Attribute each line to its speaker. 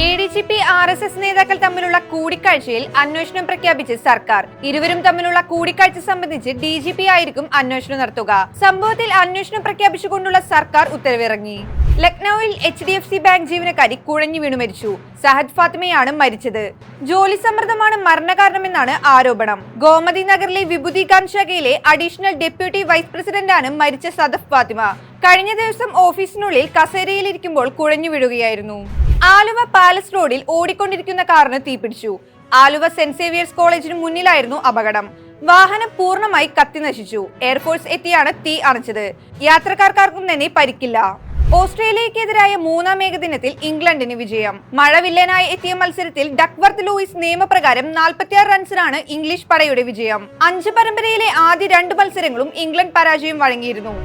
Speaker 1: ADGP RSS നേതാക്കൾ തമ്മിലുള്ള കൂടിക്കാഴ്ചയിൽ അന്വേഷണം പ്രഖ്യാപിച്ച് സർക്കാർ. ഇരുവരും തമ്മിലുള്ള കൂടിക്കാഴ്ച സംബന്ധിച്ച് DGP ആയിരിക്കും അന്വേഷണം നടത്തുക. സംഭവത്തിൽ അന്വേഷണം പ്രഖ്യാപിച്ചുകൊണ്ടുള്ള സർക്കാർ ഉത്തരവിറങ്ങി. ലക്നൌവിൽ HDFC ബാങ്ക് ജീവനക്കാരി കുഴഞ്ഞു വീണു മരിച്ചു. സഹദ് ഫാത്തിമയാണ് മരിച്ചത്. ജോലി സമ്മർദ്ദമാണ് മരണകാരണമെന്നാണ് ആരോപണം. ഗോമതി നഗറിലെ വിഭൂതികാന്ത് ശാഖയിലെ അഡീഷണൽ ഡെപ്യൂട്ടി വൈസ് പ്രസിഡന്റാണ് മരിച്ച സദഫ് ഫാത്തിമ. കഴിഞ്ഞ ദിവസം ഓഫീസിനുള്ളിൽ കസേരയിലിരിക്കുമ്പോൾ കുഴഞ്ഞു വീഴുകയായിരുന്നു. ആലുവ പാലസ് റോഡിൽ ഓടിക്കൊണ്ടിരിക്കുന്ന കാറിന് തീപിടിച്ചു. ആലുവ സെന്റ് സേവിയേഴ്സ് കോളേജിന് മുന്നിലായിരുന്നു അപകടം. വാഹനം പൂർണ്ണമായി കത്തി നശിച്ചു. എയർഫോഴ്സ് എത്തിയാണ് തീ അണച്ചത്. യാത്രക്കാർക്കാർക്കും തന്നെ പരിക്കില്ല. ഓസ്ട്രേലിയക്കെതിരായ മൂന്നാം ഏകദിനത്തിൽ ഇംഗ്ലണ്ടിന് വിജയം. മഴവില്ലനായി എത്തിയ മത്സരത്തിൽ ഡക്വർത്ത് ലൂയിസ് നിയമപ്രകാരം 46 റൺസിനാണ് ഇംഗ്ലീഷ് പടയുടെ വിജയം. 5 പരമ്പരയിലെ ആദ്യ 2 മത്സരങ്ങളും ഇംഗ്ലണ്ട് പരാജയം വഴങ്ങിയിരുന്നു.